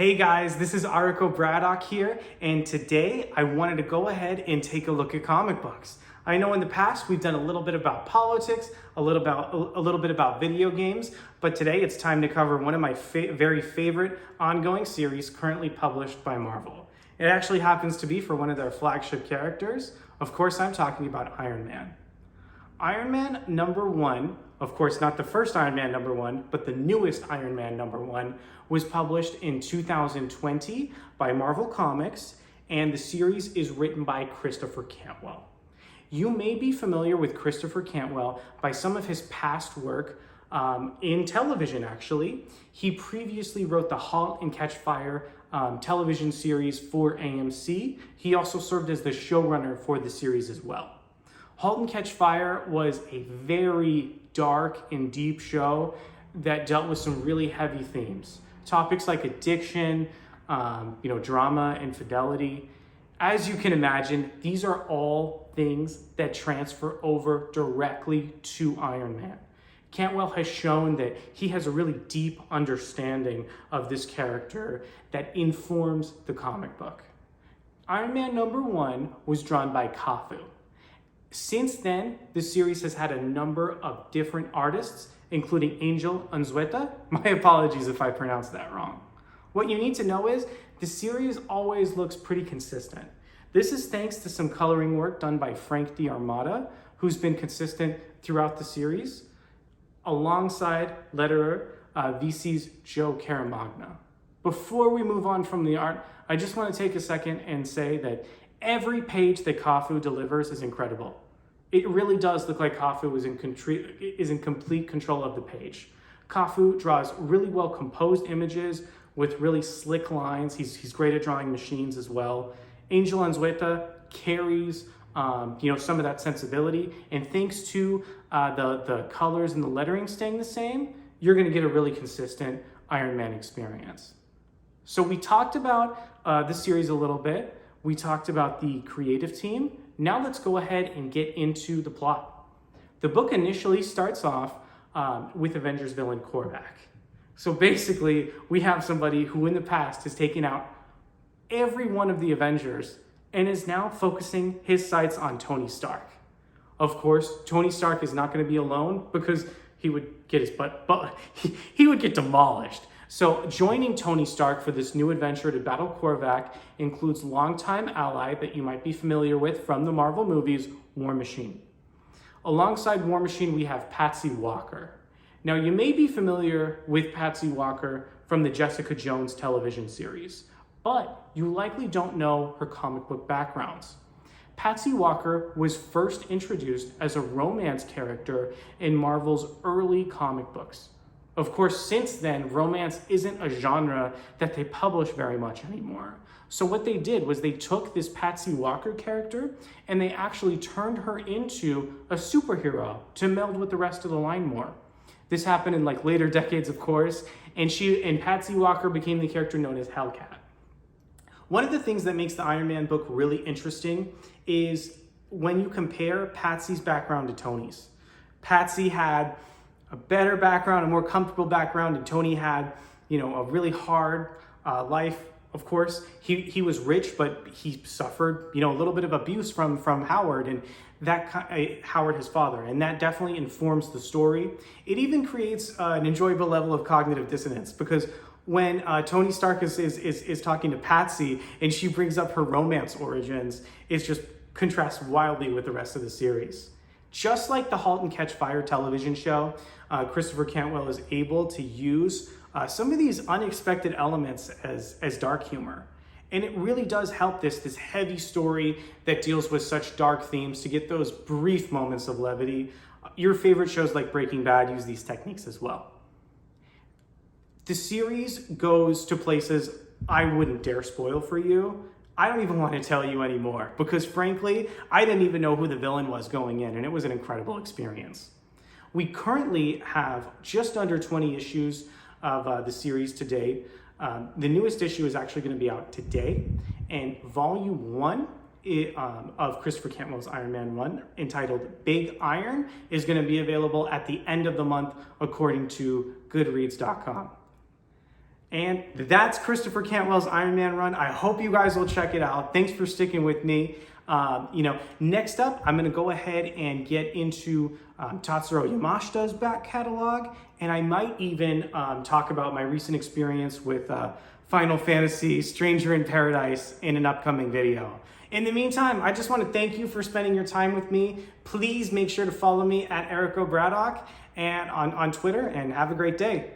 Hey guys, this is Ariko Braddock here, and today I wanted to go ahead and take a look at comic books. I know in the past we've done a little bit about politics, a little bit about video games, but today it's time to cover one of my very favorite ongoing series currently published by Marvel. It actually happens to be for one of their flagship characters. Of course, I'm talking about Iron Man. Iron Man #1, of course not the first Iron Man #1, but the newest Iron Man #1, was published in 2020 by Marvel Comics, and the series is written by Christopher Cantwell. You may be familiar with Christopher Cantwell by some of his past work in television, actually. He previously wrote the *Halt and Catch Fire* television series for AMC. He also served as the showrunner for the series as well. *Halt and Catch Fire* was a very dark and deep show that dealt with some really heavy themes. Topics like addiction, drama, infidelity. As you can imagine, these are all things that transfer over directly to Iron Man. Cantwell has shown that he has a really deep understanding of this character that informs the comic book. Iron Man #1 was drawn by CAFU. Since then, the series has had a number of different artists, including Unzeuta. My apologies if I pronounced that wrong. What you need to know is the series always looks pretty consistent. This is thanks to some coloring work done by Frank D'Armata, who's been consistent throughout the series, alongside letterer VC's Joe Caramagna. Before we move on from the art, I just want to take a second and say that every page that CAFU delivers is incredible. It really does look like CAFU is in complete control of the page. CAFU draws really well composed images with really slick lines. He's great at drawing machines as well. Angel Unzeuta carries some of that sensibility, and thanks to the colors and the lettering staying the same, you're going to get a really consistent Iron Man experience. So we talked about the series a little bit. We talked about the creative team. Now let's go ahead and get into the plot. The book initially starts off with Avengers villain Korvac. So basically, we have somebody who in the past has taken out every one of the Avengers and is now focusing his sights on Tony Stark. Of course, Tony Stark is not going to be alone because he would get his he would get demolished. So joining Tony Stark for this new adventure to battle Korvac includes longtime ally that you might be familiar with from the Marvel movies, War Machine. Alongside War Machine, we have Patsy Walker. Now, you may be familiar with Patsy Walker from the Jessica Jones television series, but you likely don't know her comic book backgrounds. Patsy Walker was first introduced as a romance character in Marvel's early comic books. Of course, since then, romance isn't a genre that they publish very much anymore. So what they did was they took this Patsy Walker character and they actually turned her into a superhero to meld with the rest of the line more. This happened in later decades, of course, and Patsy Walker became the character known as Hellcat. One of the things that makes the Iron Man book really interesting is when you compare Patsy's background to Tony's. Patsy had a better background, a more comfortable background, and Tony had, a really hard life. Of course, he was rich, but he suffered, a little bit of abuse from Howard and Howard, his father, and that definitely informs the story. It even creates an enjoyable level of cognitive dissonance because when Tony Stark is talking to Patsy and she brings up her romance origins, it just contrasts wildly with the rest of the series. Just like the *Halt and Catch Fire* television show, Christopher Cantwell is able to use some of these unexpected elements as dark humor. And it really does help this heavy story that deals with such dark themes to get those brief moments of levity. Your favorite shows like Breaking Bad use these techniques as well. The series goes to places I wouldn't dare spoil for you. I don't even want to tell you anymore because frankly, I didn't even know who the villain was going in, and it was an incredible experience. We currently have just under 20 issues of the series to date. The newest issue is actually going to be out today, and volume 1 of Christopher Cantwell's Iron Man 1, entitled Big Iron, is going to be available at the end of the month according to Goodreads.com. And that's Christopher Cantwell's Iron Man run. I hope you guys will check it out. Thanks for sticking with me. Next up, I'm going to go ahead and get into Tatsuro Yamashita's back catalog, and I might even talk about my recent experience with Final Fantasy Stranger in Paradise in an upcoming video. In the meantime, I just want to thank you for spending your time with me. Please make sure to follow me at Erico Braddock and on Twitter, and have a great day.